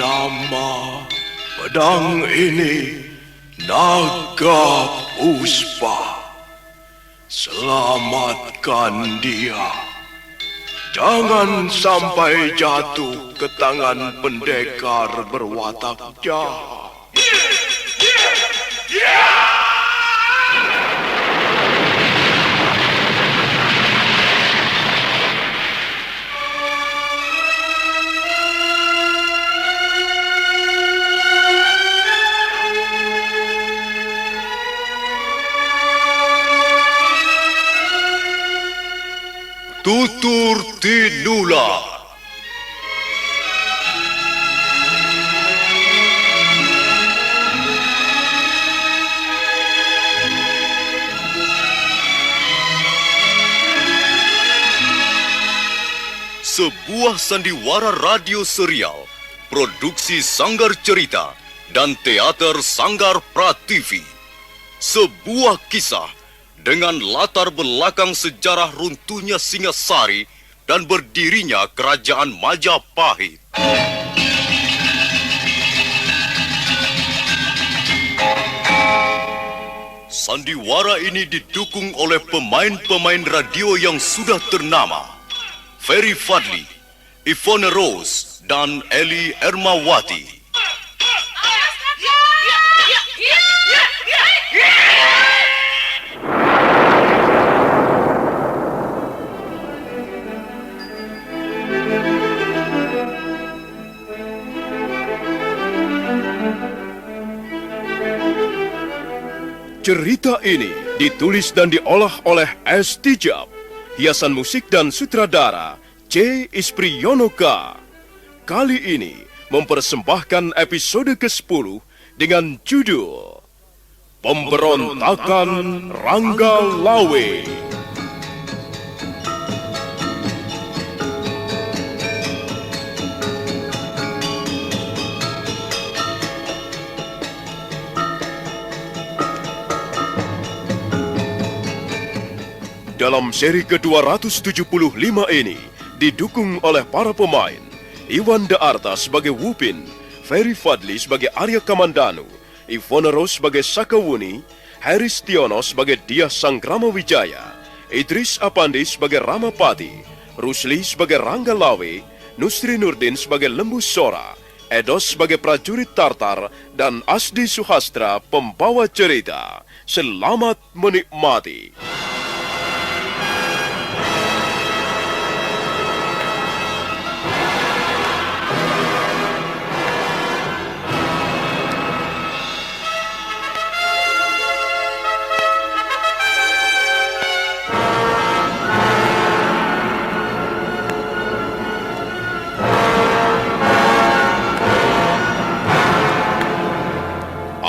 Nama pedang ini Naga Puspa. Selamatkan dia. Jangan sampai jatuh ke tangan pendekar berwatak jahat. Tutur Tinula. Sebuah sandiwara radio serial, produksi Sanggar Cerita dan Teater Sanggar Prativi. Sebuah kisah dengan latar belakang sejarah runtuhnya Singasari dan berdirinya Kerajaan Majapahit. Sandiwara ini didukung oleh pemain-pemain radio yang sudah ternama. Ferry Fadli, Ivone Rose, dan Eli Ermawati. Cerita ini ditulis dan diolah oleh S. Tijab. Hiasan musik dan sutradara C. Ispriyonoka. Kali ini mempersembahkan episode ke-10 dengan judul Pemberontakan Rangga Lawe. Dalam seri ke-275 ini, didukung oleh para pemain, Iwan Daarta sebagai Wupin, Ferry Fadli sebagai Arya Kamandanu, Ivone Rose sebagai Sakawuni, Heri Stiono sebagai Dyah Sanggrama Wijaya, Idris Apandi sebagai Ramapati, Rusli sebagai Rangga Lawe, Nusri Nurdin sebagai Lembu Sora, Edos sebagai prajurit Tartar, dan Asdi Suhastra pembawa cerita. Selamat menikmati.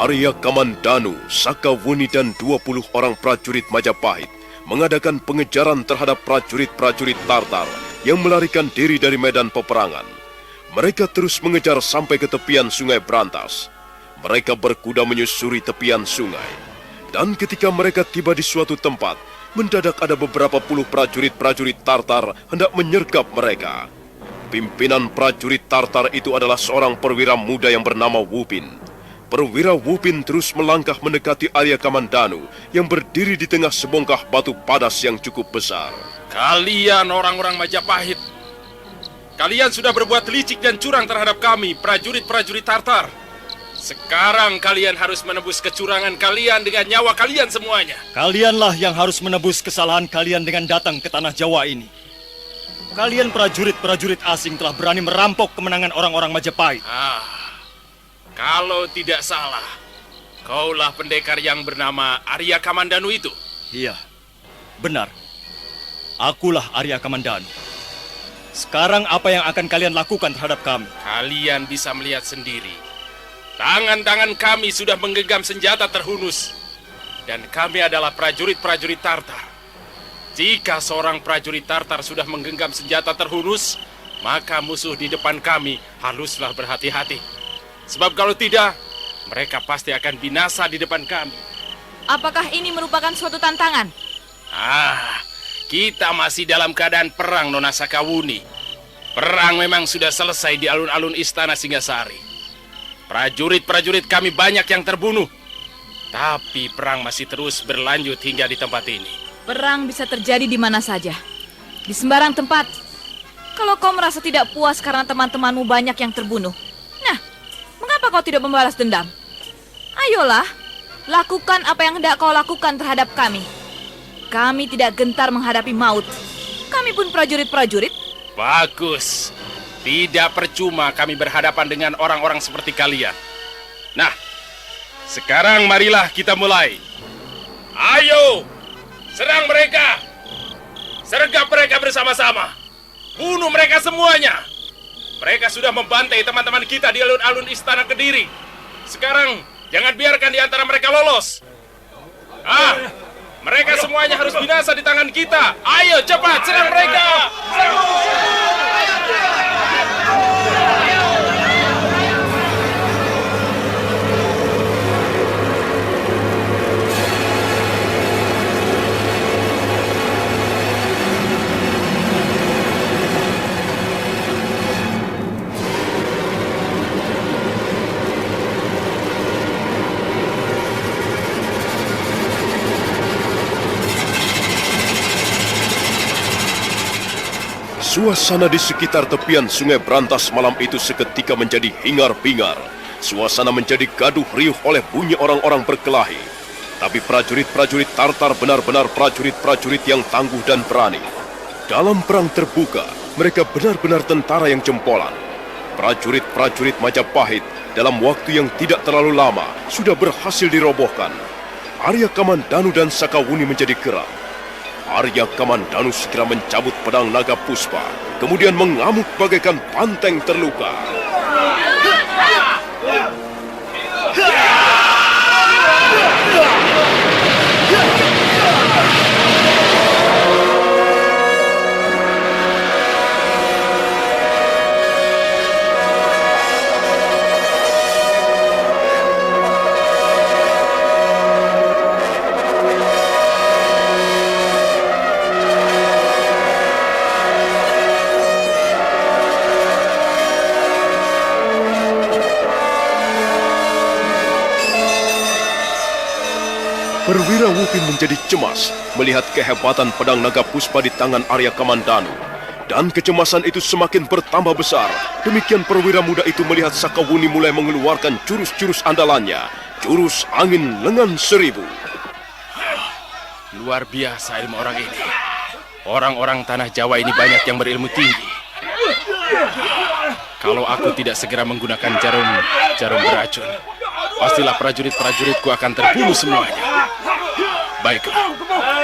Arya Kamandanu, Sakawuni dan 20 orang prajurit Majapahit mengadakan pengejaran terhadap prajurit-prajurit Tartar yang melarikan diri dari medan peperangan. Mereka terus mengejar sampai ke tepian Sungai Brantas. Mereka berkuda menyusuri tepian sungai. Dan ketika mereka tiba di suatu tempat, mendadak ada beberapa puluh prajurit-prajurit Tartar hendak menyergap mereka. Pimpinan prajurit Tartar itu adalah seorang perwira muda yang bernama Wupin. Perwira Wupin terus melangkah mendekati Arya Kamandanu yang berdiri di tengah sebongkah batu padas yang cukup besar. Kalian orang-orang Majapahit, kalian sudah berbuat licik dan curang terhadap kami, prajurit-prajurit Tartar. Sekarang kalian harus menebus kecurangan kalian dengan nyawa kalian semuanya. Kalianlah yang harus menebus kesalahan kalian dengan datang ke tanah Jawa ini. Kalian prajurit-prajurit asing telah berani merampok kemenangan orang-orang Majapahit. Kalau tidak salah, kaulah pendekar yang bernama Arya Kamandanu itu. Iya, benar. Akulah Arya Kamandanu. Sekarang apa yang akan kalian lakukan terhadap kami? Kalian bisa melihat sendiri. Tangan-tangan kami sudah menggenggam senjata terhunus. Dan kami adalah prajurit-prajurit Tartar. Jika seorang prajurit Tartar sudah menggenggam senjata terhunus, maka musuh di depan kami haruslah berhati-hati. Sebab kalau tidak, mereka pasti akan binasa di depan kami. Apakah ini merupakan suatu tantangan? Kita masih dalam keadaan perang, Nona Sakawuni. Perang memang sudah selesai di alun-alun istana Singasari. Prajurit-prajurit kami banyak yang terbunuh. Tapi perang masih terus berlanjut hingga di tempat ini. Perang bisa terjadi di mana saja, di sembarang tempat. Kalau kau merasa tidak puas karena teman-temanmu banyak yang terbunuh, nah, mengapa kau tidak membalas dendam? Ayolah, lakukan apa yang hendak kau lakukan terhadap kami. Kami tidak gentar menghadapi maut. Kami pun prajurit-prajurit. Bagus. Tidak percuma kami berhadapan dengan orang-orang seperti kalian. Nah, sekarang marilah kita mulai. Ayo, serang mereka. Sergap mereka bersama-sama. Bunuh mereka semuanya. Mereka sudah membantai teman-teman kita di alun-alun istana Kediri. Sekarang, jangan biarkan di antara mereka lolos. Mereka semuanya harus binasa di tangan kita. Ayo, cepat, serang mereka. Suasana di sekitar tepian sungai Brantas malam itu seketika menjadi hingar-bingar. Suasana menjadi gaduh riuh oleh bunyi orang-orang berkelahi. Tapi prajurit-prajurit Tartar benar-benar prajurit-prajurit yang tangguh dan berani. Dalam perang terbuka, mereka benar-benar tentara yang jempolan. Prajurit-prajurit Majapahit dalam waktu yang tidak terlalu lama sudah berhasil dirobohkan. Arya Kamandanu dan Sakawuni menjadi geram. Arya Kamandanu segera mencabut pedang naga puspa, kemudian mengamuk bagaikan banteng terluka. Perwira Wupin menjadi cemas melihat kehebatan pedang naga puspa di tangan Arya Kamandanu. Dan kecemasan itu semakin bertambah besar. Demikian perwira muda itu melihat Sakawuni mulai mengeluarkan jurus-jurus andalannya. Jurus angin lengan seribu. Luar biasa ilmu orang ini. Orang-orang tanah Jawa ini banyak yang berilmu tinggi. Kalau aku tidak segera menggunakan jarum beracun, pastilah prajurit-prajuritku akan terbunuh semuanya. Baiklah,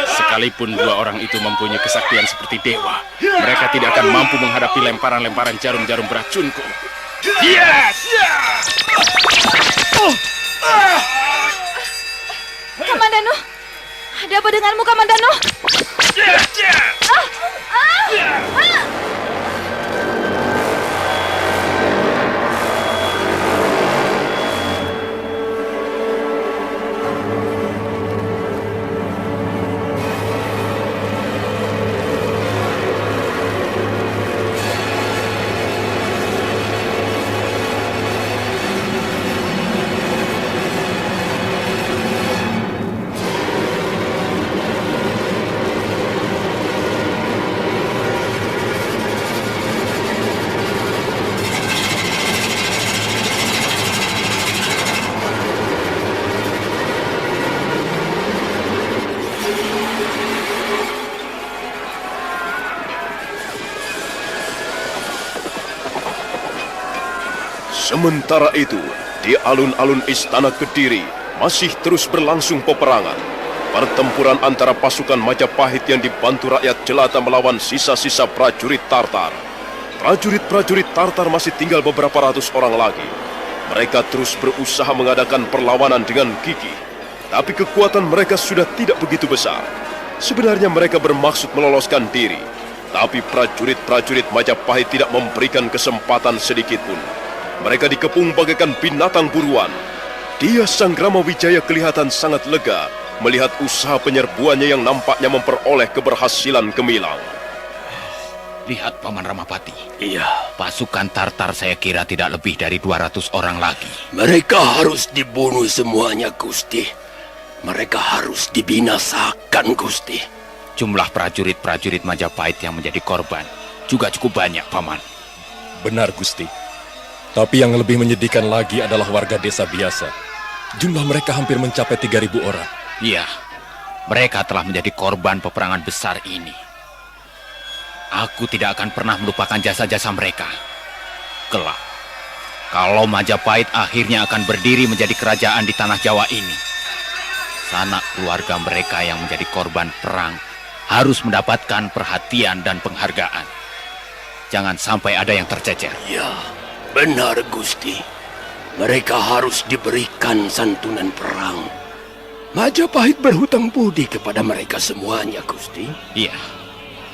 sekalipun dua orang itu mempunyai kesaktian seperti dewa, mereka tidak akan mampu menghadapi lemparan-lemparan jarum-jarum beracunku. Kamandanu, ada apa denganmu, Kamandanu? Sementara itu, di alun-alun istana Kediri masih terus berlangsung peperangan. Pertempuran antara pasukan Majapahit yang dibantu rakyat jelata melawan sisa-sisa prajurit Tartar. Prajurit-prajurit Tartar masih tinggal beberapa ratus orang lagi. Mereka terus berusaha mengadakan perlawanan dengan gigih. Tapi kekuatan mereka sudah tidak begitu besar. Sebenarnya mereka bermaksud meloloskan diri. Tapi prajurit-prajurit Majapahit tidak memberikan kesempatan sedikit pun. Mereka dikepung bagaikan binatang buruan. Dia Sanggrama Wijaya kelihatan sangat lega melihat usaha penyerbuannya yang nampaknya memperoleh keberhasilan gemilang. Lihat Paman Ramapati. Iya, Pasukan Tartar saya kira tidak lebih dari 200 orang lagi. mereka harus dibunuh semuanya, Gusti. Mereka harus dibinasakan, Gusti. Jumlah prajurit-prajurit Majapahit yang menjadi korban juga cukup banyak, Paman. Benar, Gusti. Tapi yang lebih menyedihkan lagi adalah warga desa biasa. Jumlah mereka hampir mencapai 3.000 orang. Iya, mereka telah menjadi korban peperangan besar ini. Aku tidak akan pernah melupakan jasa-jasa mereka. Kelak, kalau Majapahit akhirnya akan berdiri menjadi kerajaan di tanah Jawa ini, sanak keluarga mereka yang menjadi korban perang harus mendapatkan perhatian dan penghargaan. Jangan sampai ada yang tercecer. Ya, benar, Gusti. Mereka harus diberikan santunan perang. Majapahit berhutang budi kepada mereka semuanya, Gusti. Iya,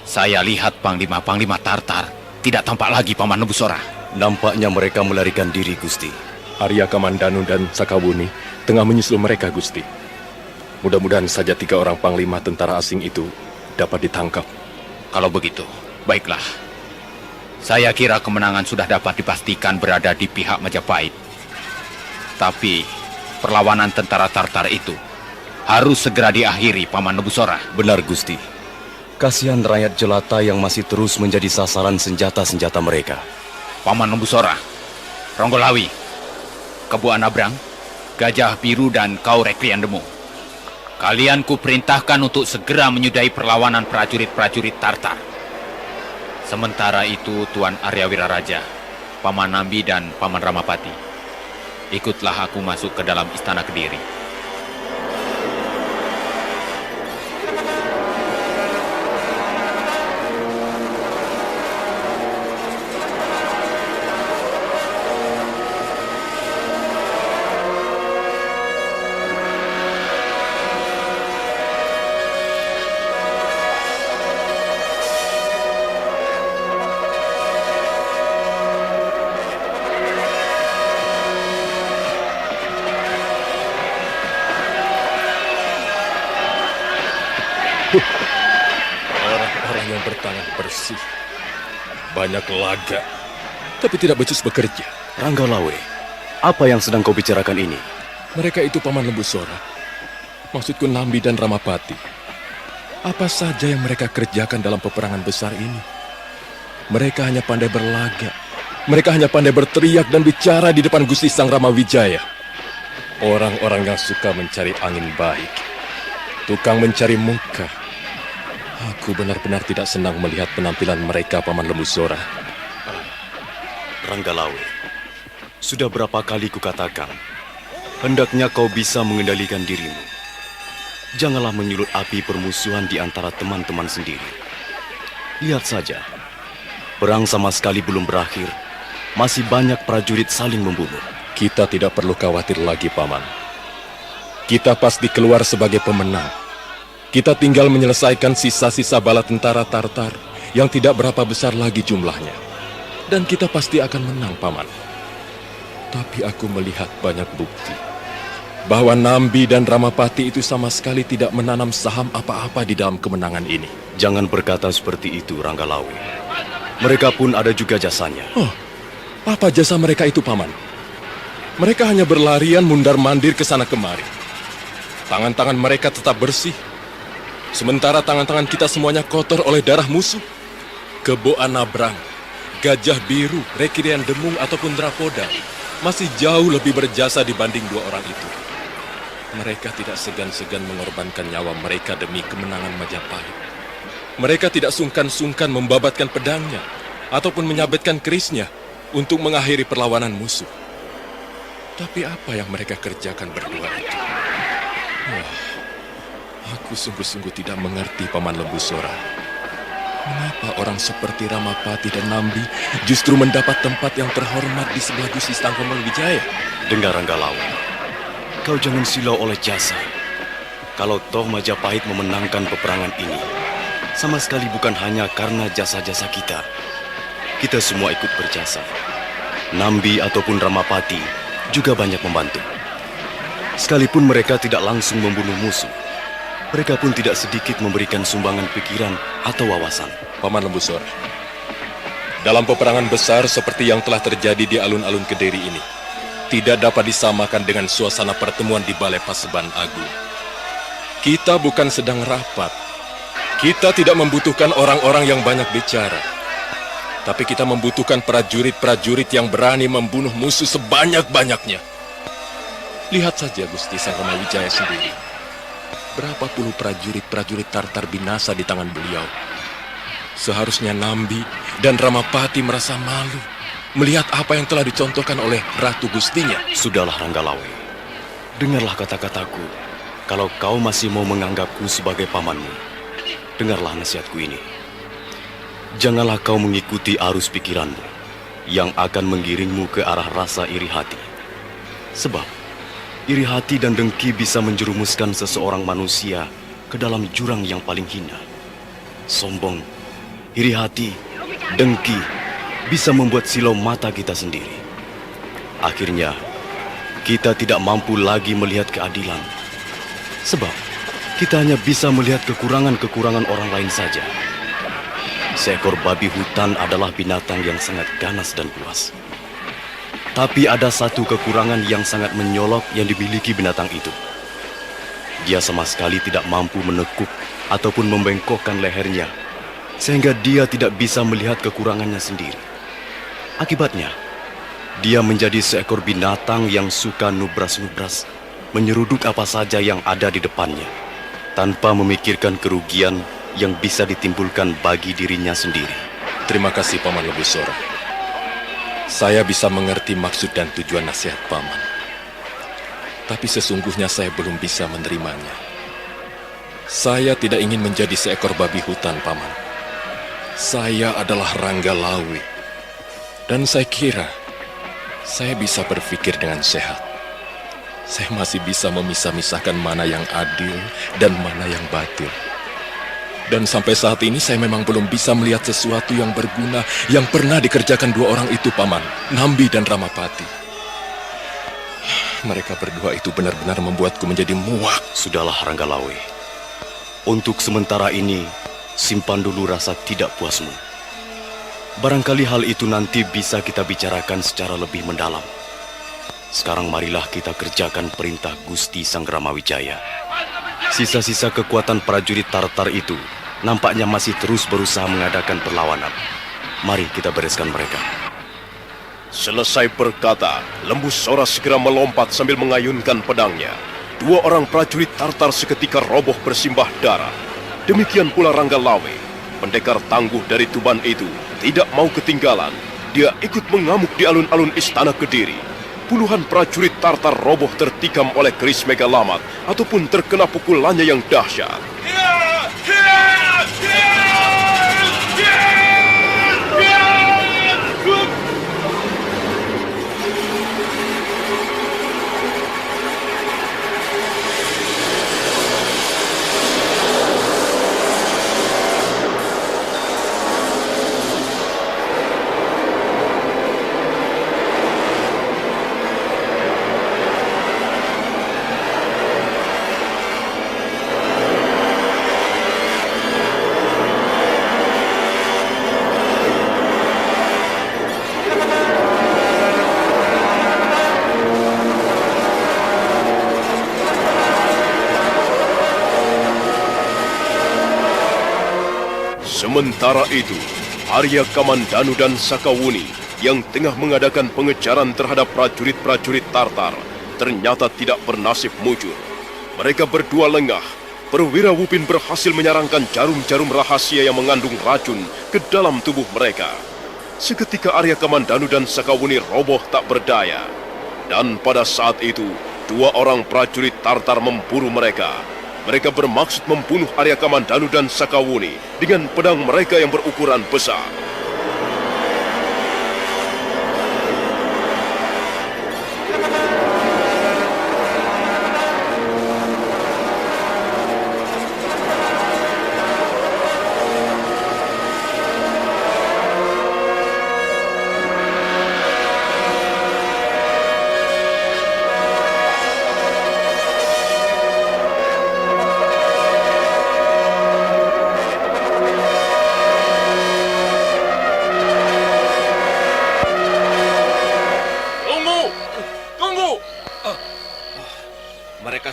saya lihat Panglima-Panglima Tartar tidak tampak lagi, Paman Nebusora. Nampaknya mereka melarikan diri, Gusti. Arya Kamandanu dan Sakawuni tengah menyusul mereka, Gusti. Mudah-mudahan saja 3 orang panglima tentara asing itu dapat ditangkap. Kalau begitu, baiklah. Saya kira kemenangan sudah dapat dipastikan berada di pihak Majapahit. Tapi perlawanan tentara Tartar itu harus segera diakhiri, Paman Nebusora. Benar, Gusti. Kasihan rakyat jelata yang masih terus menjadi sasaran senjata-senjata mereka. Paman Nebusora, Ronggolawi, Kebu Anabrang, Gajah Biru dan kau Reklian Demu. Kalian kuperintahkan untuk segera menyudahi perlawanan prajurit-prajurit Tartar. Sementara itu Tuan Arya Wiraraja, Paman Nambi dan Paman Ramapati, ikutlah aku masuk ke dalam istana Kediri. Orang-orang yang bertangan bersih. Banyak laga, tapi tidak becus bekerja. Ranggalawe, apa yang sedang kau bicarakan ini? Mereka itu Paman Lembusora. Maksudku Nambi dan Ramapati. Apa saja yang mereka kerjakan dalam peperangan besar ini? Mereka hanya pandai berlaga. Mereka hanya pandai berteriak dan bicara di depan Gusti Sang Ramawijaya. Orang-orang yang suka mencari angin baik. Tukang mencari muka. Aku benar-benar tidak senang melihat penampilan mereka, Paman Lembusora. Ranggalawe, sudah berapa kali kukatakan, hendaknya kau bisa mengendalikan dirimu. Janganlah menyulut api permusuhan di antara teman-teman sendiri. Lihat saja, perang sama sekali belum berakhir. Masih banyak prajurit saling membunuh. Kita tidak perlu khawatir lagi, Paman. Kita pasti keluar sebagai pemenang. Kita tinggal menyelesaikan sisa-sisa bala tentara Tartar yang tidak berapa besar lagi jumlahnya. Dan kita pasti akan menang, Paman. Tapi aku melihat banyak bukti bahwa Nambi dan Ramapati itu sama sekali tidak menanam saham apa-apa di dalam kemenangan ini. Jangan berkata seperti itu, Ranggalawe. Mereka pun ada juga jasanya. Oh, apa jasa mereka itu, Paman? Mereka hanya berlarian mundar-mandir ke sana kemari. Tangan-tangan mereka tetap bersih. Sementara tangan-tangan kita semuanya kotor oleh darah musuh. Kebo Anabrang, Gajah Biru, Rekirian Demung ataupun Drapoda masih jauh lebih berjasa dibanding 2 orang itu. Mereka tidak segan-segan mengorbankan nyawa mereka demi kemenangan Majapahit. Mereka tidak sungkan-sungkan membabatkan pedangnya ataupun menyabetkan kerisnya untuk mengakhiri perlawanan musuh. Tapi apa yang mereka kerjakan berdua itu? Wah, aku sungguh-sungguh tidak mengerti, Paman Lembusora. Mengapa orang seperti Ramapati dan Nambi justru mendapat tempat yang terhormat di sebelah Gusti Sang Ramawijaya? Dengar, Ranggalawe, kau jangan silau oleh jasa. Kalau toh Majapahit memenangkan peperangan ini, sama sekali bukan hanya karena jasa-jasa kita. Kita semua ikut berjasa. Nambi ataupun Ramapati juga banyak membantu. Sekalipun mereka tidak langsung membunuh musuh, mereka pun tidak sedikit memberikan sumbangan pikiran atau wawasan. Paman Lembusora, Dalam peperangan besar seperti yang telah terjadi di alun-alun Kediri ini, tidak dapat disamakan dengan suasana pertemuan di Balai Paseban Agung. Kita bukan sedang rapat. Kita tidak membutuhkan orang-orang yang banyak bicara. Tapi kita membutuhkan prajurit-prajurit yang berani membunuh musuh sebanyak-banyaknya. Lihat saja Gusti Sang Ramawijaya sendiri. Berapa puluh prajurit-prajurit Tartar binasa di tangan beliau. Seharusnya Nambi dan Ramapati merasa malu melihat apa yang telah dicontohkan oleh Ratu Gustinya. Sudahlah Ranggalawe, dengarlah kata-kataku. Kalau kau masih mau menganggapku sebagai pamanmu, dengarlah nasihatku ini. Janganlah kau mengikuti arus pikiranmu yang akan menggiringmu ke arah rasa iri hati. Sebab iri hati dan dengki bisa menjerumuskan seseorang manusia ke dalam jurang yang paling hina. Sombong, iri hati, dengki bisa membuat silau mata kita sendiri. Akhirnya, kita tidak mampu lagi melihat keadilan. Sebab, kita hanya bisa melihat kekurangan-kekurangan orang lain saja. Seekor babi hutan adalah binatang yang sangat ganas dan buas. Tapi ada satu kekurangan yang sangat menyolok yang dimiliki binatang itu. Dia sama sekali tidak mampu menekuk ataupun membengkokkan lehernya, sehingga dia tidak bisa melihat kekurangannya sendiri. Akibatnya, dia menjadi seekor binatang yang suka nubras-nubras, menyeruduk apa saja yang ada di depannya, tanpa memikirkan kerugian yang bisa ditimbulkan bagi dirinya sendiri. Terima kasih Paman Lebusora. Saya bisa mengerti maksud dan tujuan nasihat Paman. Tapi sesungguhnya saya belum bisa menerimanya. Saya tidak ingin menjadi seekor babi hutan, Paman. Saya adalah Ranggalawe. Dan saya kira saya bisa berpikir dengan sehat. Saya masih bisa memisah-misahkan mana yang adil dan mana yang batil. Dan sampai saat ini saya memang belum bisa melihat sesuatu yang berguna yang pernah dikerjakan dua orang itu, Paman, Nambi dan Ramapati. Mereka berdua itu benar-benar membuatku menjadi muak. Sudahlah Ranggalawe. Untuk sementara ini, simpan dulu rasa tidak puasmu. Barangkali hal itu nanti bisa kita bicarakan secara lebih mendalam. Sekarang marilah kita kerjakan perintah Gusti Sang Ramawijaya. Sisa-sisa kekuatan prajurit Tartar itu nampaknya masih terus berusaha mengadakan perlawanan. Mari kita bereskan mereka. Selesai berkata, Lembusora segera melompat sambil mengayunkan pedangnya. Dua orang prajurit Tartar seketika roboh bersimbah darah. Demikian pula Ranggalawe, pendekar tangguh dari Tuban itu, tidak mau ketinggalan. Dia ikut mengamuk di alun-alun istana Kediri. Puluhan prajurit Tartar roboh tertikam oleh keris Megalamat ataupun terkena pukulannya yang dahsyat. Sementara itu, Arya Kamandanu dan Sakawuni yang tengah mengadakan pengejaran terhadap prajurit-prajurit Tartar ternyata tidak bernasib mujur. Mereka berdua lengah. Perwira Wupin berhasil menyarangkan jarum-jarum rahasia yang mengandung racun ke dalam tubuh mereka. Seketika Arya Kamandanu dan Sakawuni roboh tak berdaya. Dan pada saat itu, dua orang prajurit Tartar memburu mereka. Mereka bermaksud membunuh Arya Kamandanu dan Sakawuni dengan pedang mereka yang berukuran besar.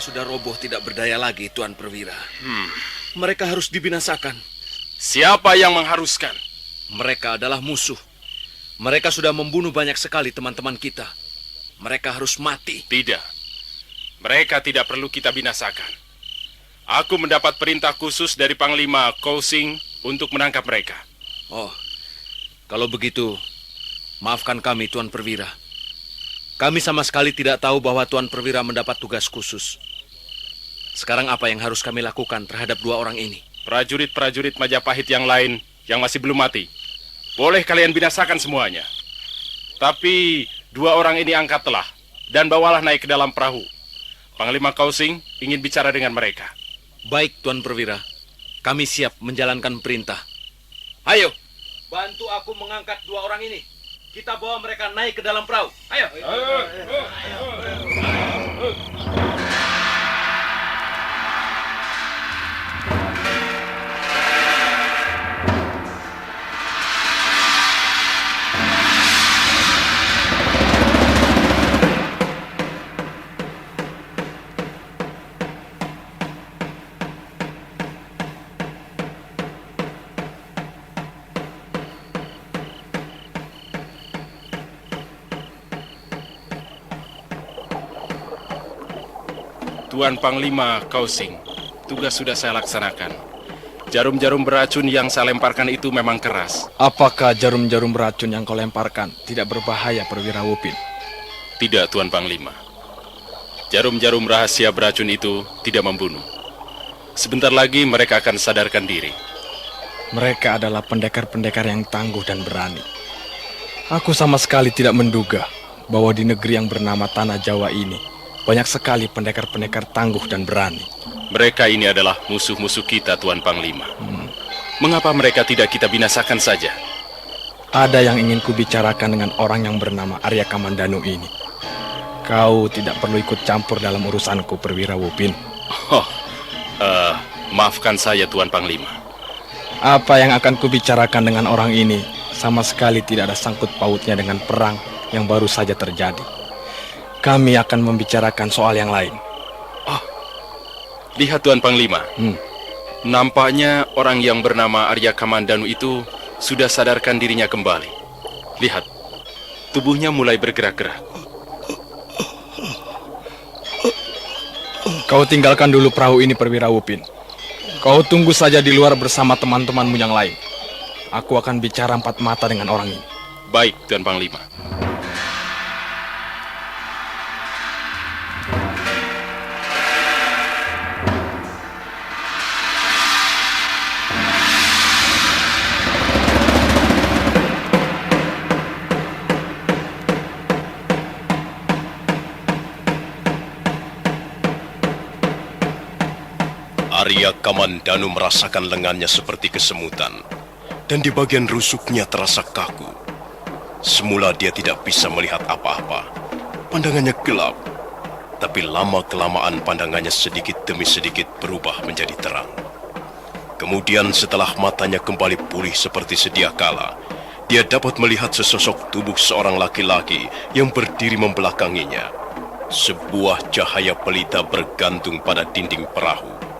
mereka sudah roboh tidak berdaya lagi, Tuan Perwira. Mereka harus dibinasakan. Siapa yang mengharuskan? Mereka adalah musuh. Mereka sudah membunuh banyak sekali teman-teman kita. Mereka harus mati. Tidak. Mereka tidak perlu kita binasakan. Aku mendapat perintah khusus dari Panglima Kousing untuk menangkap mereka. Oh, kalau begitu, maafkan kami, Tuan Perwira. Kami sama sekali tidak tahu bahwa Tuan Perwira mendapat tugas khusus. Sekarang apa yang harus kami lakukan terhadap 2 orang ini? Prajurit-prajurit Majapahit yang lain yang masih belum mati, boleh kalian binasakan semuanya. Tapi 2 orang ini angkatlah dan bawalah naik ke dalam perahu. Panglima Kousing ingin bicara dengan mereka. Baik, Tuan Perwira. Kami siap menjalankan perintah. Ayo, bantu aku mengangkat 2 orang ini. Kita bawa mereka naik ke dalam perahu. Ayo. Tuan Panglima Kousing, tugas sudah saya laksanakan. Jarum-jarum beracun yang saya lemparkan itu memang keras. Apakah jarum-jarum beracun yang kau lemparkan tidak berbahaya, Perwira Wupin? Tidak, Tuan Panglima. Jarum-jarum rahasia beracun itu tidak membunuh. Sebentar lagi mereka akan sadarkan diri. Mereka adalah pendekar-pendekar yang tangguh dan berani. Aku sama sekali tidak menduga bahwa di negeri yang bernama Tanah Jawa ini banyak sekali pendekar-pendekar tangguh dan berani. Mereka ini adalah musuh-musuh kita, Tuan Panglima. Mengapa mereka tidak kita binasakan saja? Ada yang ingin kubicarakan dengan orang yang bernama Arya Kamandanu ini. Kau tidak perlu ikut campur dalam urusanku, Perwira Wupin. Maafkan saya, Tuan Panglima. Apa yang akan kubicarakan dengan orang ini sama sekali tidak ada sangkut pautnya dengan perang yang baru saja terjadi. Kami akan membicarakan soal yang lain. Lihat, Tuan Panglima. Nampaknya orang yang bernama Arya Kamandanu itu sudah sadarkan dirinya kembali. Lihat, tubuhnya mulai bergerak-gerak. Kau tinggalkan dulu perahu ini, Perwira Wupin. Kau tunggu saja di luar bersama teman-temanmu yang lain. Aku akan bicara 4 mata dengan orang ini. Baik, Tuan Panglima. Arya Kamandanu merasakan lengannya seperti kesemutan, dan di bagian rusuknya terasa kaku. Semula dia tidak bisa melihat apa-apa. Pandangannya gelap, tapi lama-kelamaan pandangannya sedikit demi sedikit berubah menjadi terang. Kemudian setelah matanya kembali pulih seperti sedia kala, dia dapat melihat sesosok tubuh seorang laki-laki yang berdiri membelakanginya. Sebuah cahaya pelita bergantung pada dinding perahu.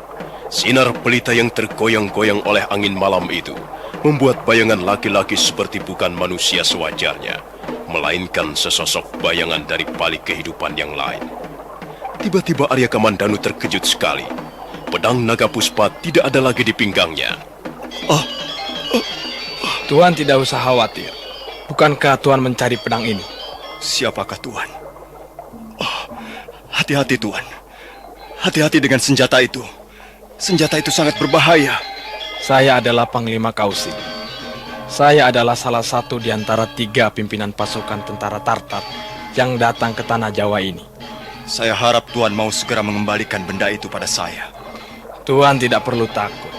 Sinar pelita yang tergoyang-goyang oleh angin malam itu membuat bayangan laki-laki seperti bukan manusia sewajarnya, melainkan sesosok bayangan dari balik kehidupan yang lain. Tiba-tiba Arya Kamandanu terkejut sekali. Pedang naga puspa tidak ada lagi di pinggangnya. Tuan tidak usah khawatir. Bukankah Tuan mencari pedang ini? Siapakah Tuan? Hati-hati, Tuan. Hati-hati dengan senjata itu. Senjata itu sangat berbahaya. Saya adalah Panglima Kousing. Saya adalah salah satu di antara 3 pimpinan pasukan tentara Tartar yang datang ke Tanah Jawa ini. Saya harap Tuan mau segera mengembalikan benda itu pada saya. Tuan tidak perlu takut.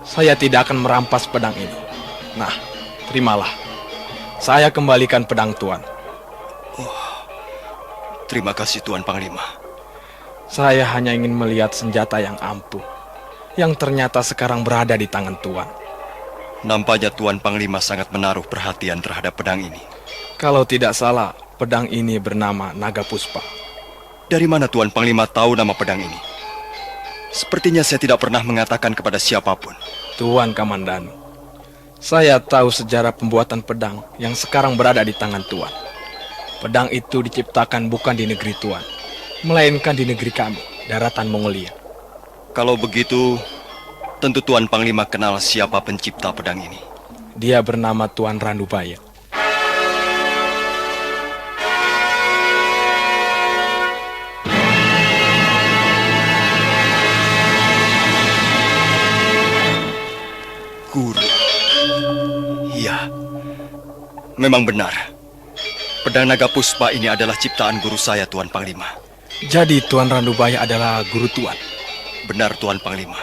Saya tidak akan merampas pedang ini. Nah, terimalah. Saya kembalikan pedang Tuan. Terima kasih, Tuan Panglima. Saya hanya ingin melihat senjata yang ampuh, yang ternyata sekarang berada di tangan Tuan. Nampaknya Tuan Panglima sangat menaruh perhatian terhadap pedang ini. Kalau tidak salah, pedang ini bernama Naga Puspa. Dari mana Tuan Panglima tahu nama pedang ini? Sepertinya saya tidak pernah mengatakan kepada siapapun. Tuan Kamandanu, saya tahu sejarah pembuatan pedang yang sekarang berada di tangan Tuan. Pedang itu diciptakan bukan di negeri Tuan, melainkan di negeri kami, daratan Mongolia. Kalau begitu, tentu Tuan Panglima kenal siapa pencipta pedang ini. Dia bernama Tuan Ranubaya. Guru. Iya, memang benar. Pedang naga puspa ini adalah ciptaan guru saya, Tuan Panglima. Jadi Tuan Ranubaya adalah guru Tuan? Benar, Tuan Panglima.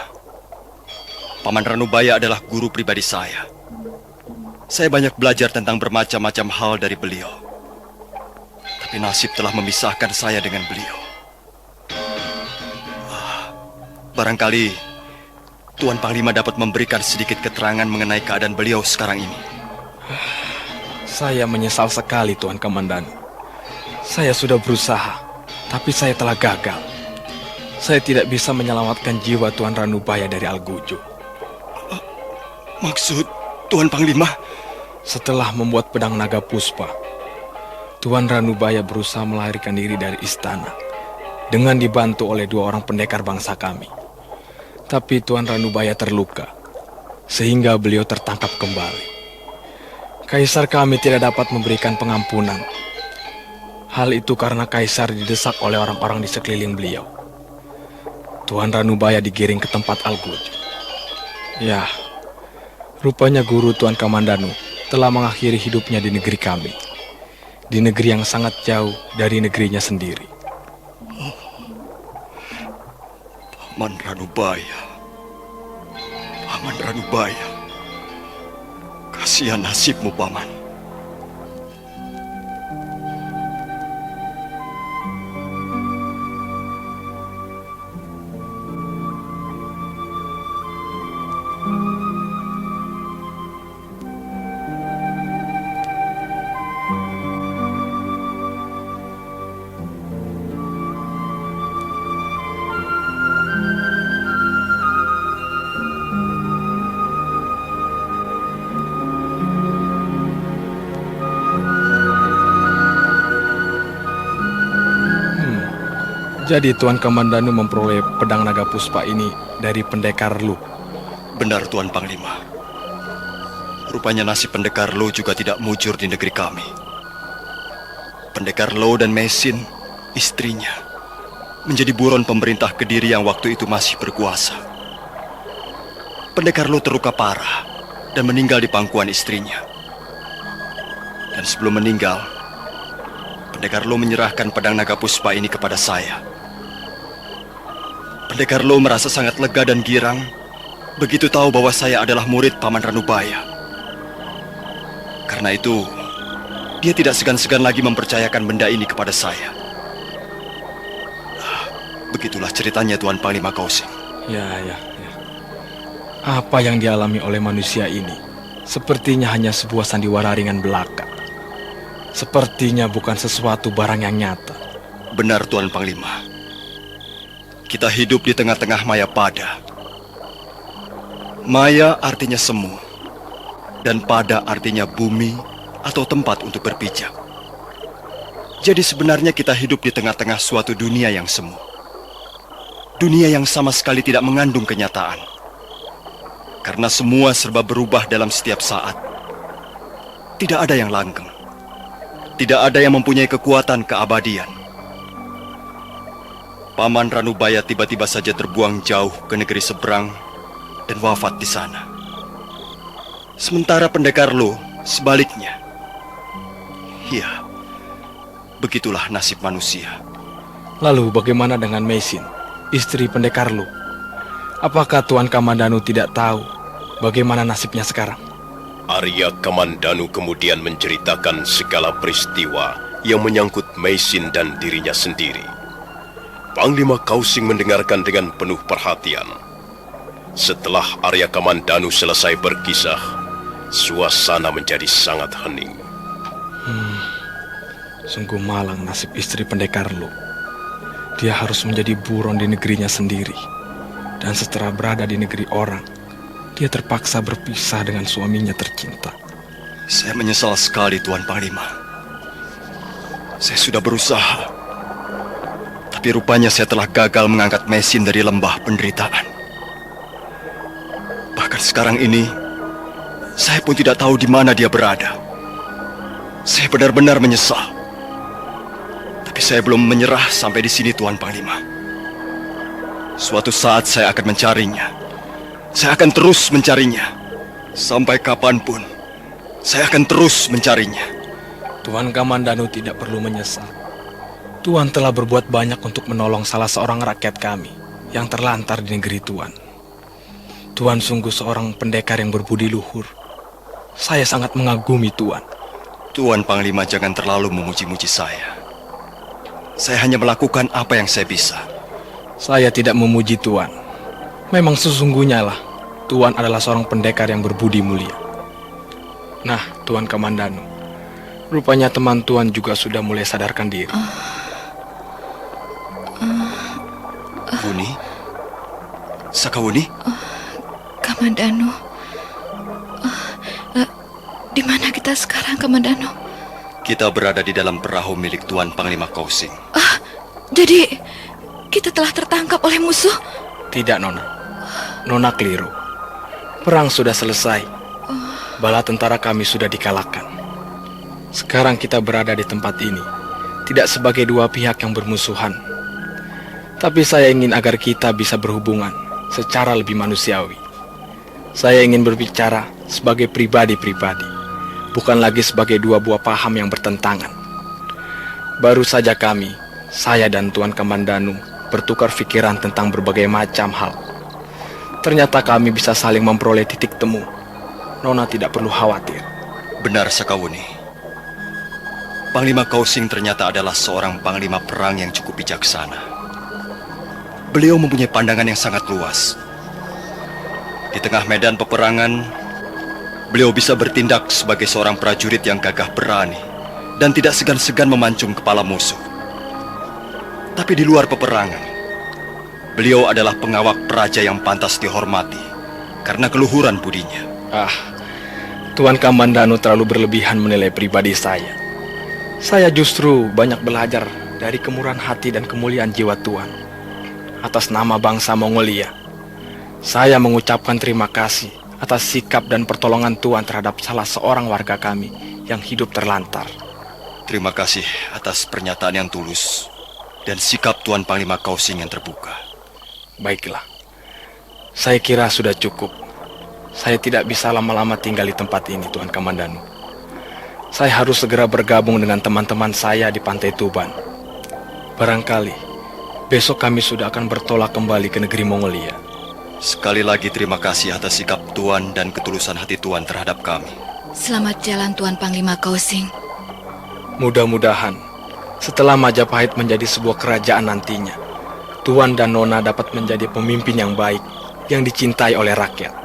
Paman Ranubaya adalah guru pribadi saya. Saya banyak belajar tentang bermacam-macam hal dari beliau. Tapi nasib telah memisahkan saya dengan beliau. Barangkali Tuan Panglima dapat memberikan sedikit keterangan mengenai keadaan beliau sekarang ini. Saya menyesal sekali, Tuan Kamandanu. Saya sudah berusaha, tapi saya telah gagal. Saya tidak bisa menyelamatkan jiwa Tuan Ranubaya dari Algujo. Maksud Tuan Panglima? Setelah membuat pedang naga puspa, Tuan Ranubaya berusaha melarikan diri dari istana dengan dibantu oleh 2 orang pendekar bangsa kami. Tapi Tuan Ranubaya terluka, sehingga beliau tertangkap kembali. Kaisar kami tidak dapat memberikan pengampunan. Hal itu karena Kaisar didesak oleh orang-orang di sekeliling beliau. Tuan Ranubaya digiring ke tempat Algujo. Ya, rupanya guru Tuan Kamandanu telah mengakhiri hidupnya di negeri kami. Di negeri yang sangat jauh dari negerinya sendiri. Paman Ranubaya. Paman Ranubaya. Kasihan nasibmu, Paman. Jadi Tuan Kamandanu memperoleh pedang naga puspa ini dari pendekar Lu. Benar, Tuan Panglima. Rupanya nasib pendekar Lu juga tidak mujur di negeri kami. Pendekar Lu dan Mesin, istrinya, menjadi buron pemerintah Kediri yang waktu itu masih berkuasa. Pendekar Lu terluka parah dan meninggal di pangkuan istrinya. Dan sebelum meninggal, Pendekar Lu menyerahkan pedang naga puspa ini kepada saya. Pendekar Lu merasa sangat lega dan girang begitu tahu bahwa saya adalah murid Paman Ranubaya. Karena itu, dia tidak segan-segan lagi mempercayakan benda ini kepada saya. Begitulah ceritanya, Tuan Panglima Kausing. Ya. Apa yang dialami oleh manusia ini sepertinya hanya sebuah sandiwara ringan belaka. Sepertinya bukan sesuatu barang yang nyata. Benar, Tuan Panglima. Kita hidup di tengah-tengah maya pada. Maya artinya semu, dan pada artinya bumi atau tempat untuk berpijak. Jadi sebenarnya kita hidup di tengah-tengah suatu dunia yang semu. Dunia yang sama sekali tidak mengandung kenyataan. Karena semua serba berubah dalam setiap saat. Tidak ada yang langgeng. Tidak ada yang mempunyai kekuatan keabadian. Paman Ranubaya tiba-tiba saja terbuang jauh ke negeri seberang dan wafat di sana. Sementara pendekar Lu sebaliknya. Ya, begitulah nasib manusia. Lalu bagaimana dengan Mesin, istri pendekar Lu? Apakah Tuan Kamandanu tidak tahu bagaimana nasibnya sekarang? Arya Kamandanu kemudian menceritakan segala peristiwa yang menyangkut Mesin dan dirinya sendiri. Panglima Kausing mendengarkan dengan penuh perhatian. Setelah Arya Kamandanu selesai berkisah, suasana menjadi sangat hening. Sungguh malang nasib istri pendekar Lu. Dia harus menjadi buron di negerinya sendiri. Dan setelah berada di negeri orang, dia terpaksa berpisah dengan suaminya tercinta. Saya menyesal sekali, Tuan Panglima. Saya sudah berusaha, tapi rupanya saya telah gagal mengangkat mesin dari lembah penderitaan. Bahkan sekarang ini, saya pun tidak tahu di mana dia berada. Saya benar-benar menyesal. Tapi saya belum menyerah sampai di sini, Tuan Panglima. Suatu saat saya akan mencarinya. Saya akan terus mencarinya. Sampai kapanpun, saya akan terus mencarinya. Tuan Kamandanu tidak perlu menyesal. Tuan telah berbuat banyak untuk menolong salah seorang rakyat kami yang terlantar di negeri Tuan. Tuan sungguh seorang pendekar yang berbudi luhur. Saya sangat mengagumi Tuan. Tuan Panglima jangan terlalu memuji-muji saya. Saya hanya melakukan apa yang saya bisa. Saya tidak memuji Tuan. Memang sesungguhnya lah, Tuan adalah seorang pendekar yang berbudi mulia. Nah, Tuan Kamandanu, rupanya teman Tuan juga sudah mulai sadarkan diri. Wuni? Sakawuni? Kamandanu, di mana kita sekarang, Kamandanu? Kita berada di dalam perahu milik Tuan Panglima Kausing. Jadi kita telah tertangkap oleh musuh? Tidak, Nona. Nona keliru. Perang sudah selesai. Bala tentara kami sudah dikalahkan. Sekarang kita berada di tempat ini, tidak sebagai dua pihak yang bermusuhan. Tapi saya ingin agar kita bisa berhubungan secara lebih manusiawi. Saya ingin berbicara sebagai pribadi-pribadi, bukan lagi sebagai dua buah paham yang bertentangan. Baru saja kami, saya dan Tuan Kamandanu, bertukar pikiran tentang berbagai macam hal. Ternyata kami bisa saling memperoleh titik temu. Nona tidak perlu khawatir. Benar, Sakawuni. Panglima Kausing ternyata adalah seorang panglima perang yang cukup bijaksana. Beliau mempunyai pandangan yang sangat luas. Di tengah medan peperangan, beliau bisa bertindak sebagai seorang prajurit yang gagah berani dan tidak segan-segan memancung kepala musuh. Tapi di luar peperangan, beliau adalah pengawak praja yang pantas dihormati karena keluhuran budinya. Tuan Kamandanu terlalu berlebihan menilai pribadi saya. Saya justru banyak belajar dari kemurahan hati dan kemuliaan jiwa Tuan. Atas nama bangsa Mongolia, saya mengucapkan terima kasih atas sikap dan pertolongan Tuan terhadap salah seorang warga kami yang hidup terlantar. Terima kasih atas pernyataan yang tulus dan sikap Tuan Panglima Kausing yang terbuka. Baiklah, saya kira sudah cukup. Saya tidak bisa lama-lama tinggal di tempat ini, Tuan Kamandanu. Saya harus segera bergabung dengan teman-teman saya di Pantai Tuban. Barangkali besok kami sudah akan bertolak kembali ke negeri Mongolia. Sekali lagi terima kasih atas sikap Tuan dan ketulusan hati Tuan terhadap kami. Selamat jalan, Tuan Panglima Kausing. Mudah-mudahan setelah Majapahit menjadi sebuah kerajaan nantinya, Tuan dan Nona dapat menjadi pemimpin yang baik, yang dicintai oleh rakyat.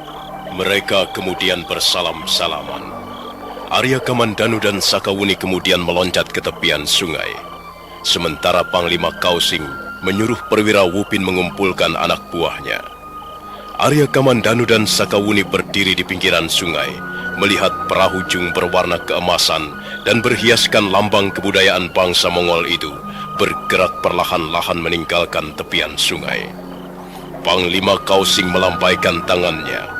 Mereka kemudian bersalam-salaman. Arya Kamandanu dan Sakawuni kemudian meloncat ke tepian sungai. Sementara Panglima Kausing menyuruh perwira Wupin mengumpulkan anak buahnya. Arya Kamandanu dan Sakawuni berdiri di pinggiran sungai, melihat perahu jung berwarna keemasan dan berhiaskan lambang kebudayaan bangsa Mongol itu bergerak perlahan-lahan meninggalkan tepian sungai. Panglima Kausing melampaikan tangannya.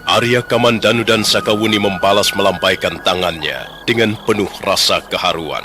Arya Kamandanu dan Sakawuni membalas melampaikan tangannya dengan penuh rasa keharuan.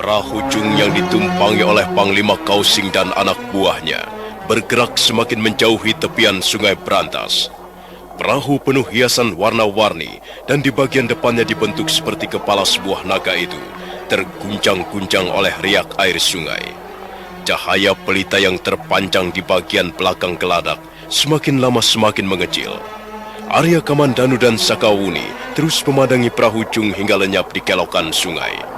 Perahu Jung yang ditumpangi oleh Panglima Kausing dan anak buahnya bergerak semakin menjauhi tepian Sungai Brantas. Perahu penuh hiasan warna-warni dan di bagian depannya dibentuk seperti kepala sebuah naga itu terguncang-guncang oleh riak air sungai. Cahaya pelita yang terpanjang di bagian belakang geladak semakin lama semakin mengecil. Arya Kamandanu dan Sakawuni terus memandangi perahu Jung hingga lenyap di kelokan sungai.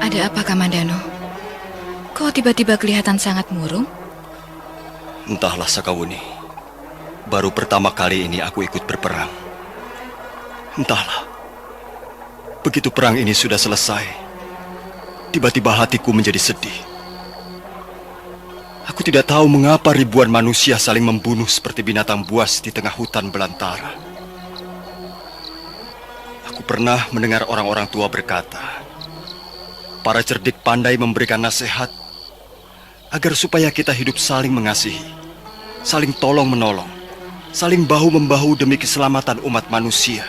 Ada apa, Kamandanu? Kok tiba-tiba kelihatan sangat murung? Entahlah, Sakawuni. Baru pertama kali ini aku ikut berperang. Entahlah. Begitu perang ini sudah selesai, tiba-tiba hatiku menjadi sedih. Aku tidak tahu mengapa ribuan manusia saling membunuh seperti binatang buas di tengah hutan belantara. Aku pernah mendengar orang-orang tua berkata, para cerdik pandai memberikan nasihat agar supaya kita hidup saling mengasihi, saling tolong-menolong, saling bahu-membahu demi keselamatan umat manusia.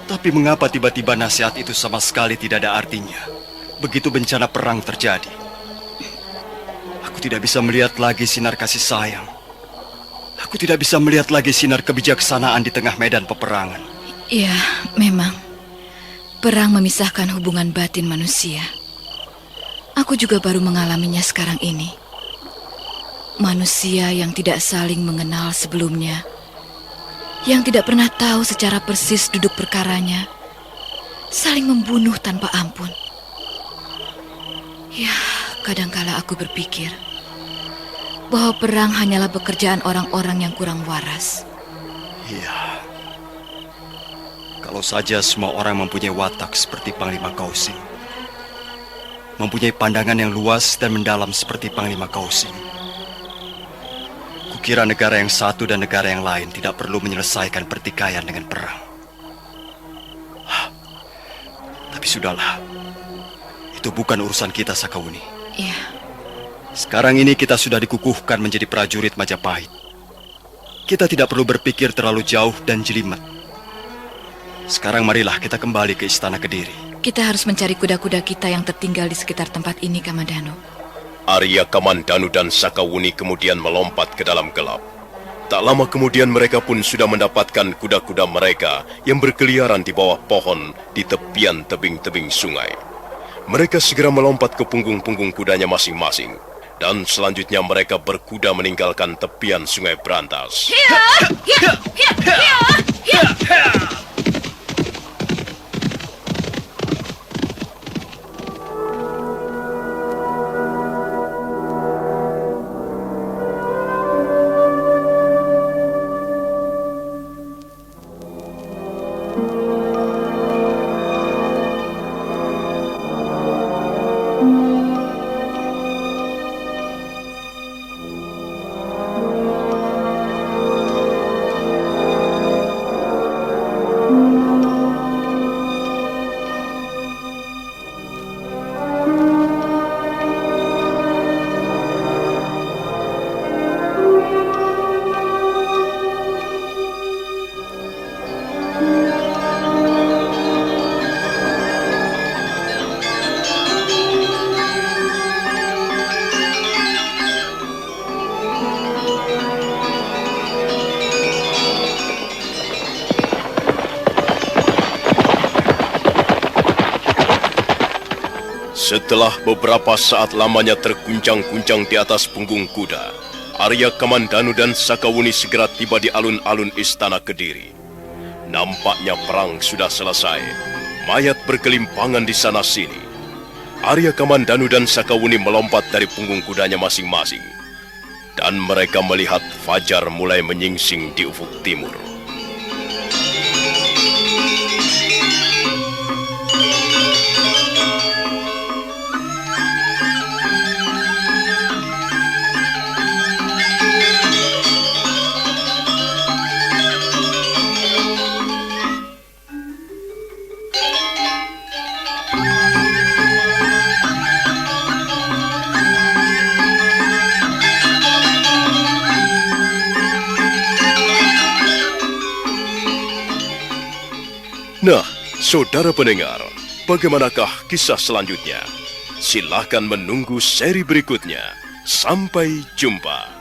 Tapi mengapa tiba-tiba nasihat itu sama sekali tidak ada artinya begitu bencana perang terjadi? Aku tidak bisa melihat lagi sinar kasih sayang. Aku tidak bisa melihat lagi sinar kebijaksanaan di tengah medan peperangan. Ya, memang. Perang memisahkan hubungan batin manusia. Aku juga baru mengalaminya sekarang ini. Manusia yang tidak saling mengenal sebelumnya, yang tidak pernah tahu secara persis duduk perkaranya, saling membunuh tanpa ampun. Ya, kadangkala aku berpikir bahwa perang hanyalah pekerjaan orang-orang yang kurang waras. Iya. Kalau saja semua orang mempunyai watak seperti Panglima Kausing, mempunyai pandangan yang luas dan mendalam seperti Panglima Kausing, kukira negara yang satu dan negara yang lain tidak perlu menyelesaikan pertikaian dengan perang. Tapi sudahlah, itu bukan urusan kita, Sakawuni. Iya. Sekarang ini kita sudah dikukuhkan menjadi prajurit Majapahit. Kita tidak perlu berpikir terlalu jauh dan jelimet. Sekarang marilah kita kembali ke Istana Kediri. Kita harus mencari kuda-kuda kita yang tertinggal di sekitar tempat ini, Kamandanu. Arya Kamandanu dan Sakawuni kemudian melompat ke dalam gelap. Tak lama kemudian mereka pun sudah mendapatkan kuda-kuda mereka yang berkeliaran di bawah pohon di tepian tebing-tebing sungai. Mereka segera melompat ke punggung-punggung kudanya masing-masing. Dan selanjutnya mereka berkuda meninggalkan tepian Sungai Brantas. Setelah beberapa saat lamanya terguncang-guncang di atas punggung kuda, Arya Kamandanu dan Sakawuni segera tiba di alun-alun Istana Kediri. Nampaknya perang sudah selesai. Mayat berkelimpangan di sana-sini. Arya Kamandanu dan Sakawuni melompat dari punggung kudanya masing-masing. Dan mereka melihat fajar mulai menyingsing di ufuk timur. Nah, saudara pendengar, bagaimanakah kisah selanjutnya? Silahkan menunggu seri berikutnya. Sampai jumpa.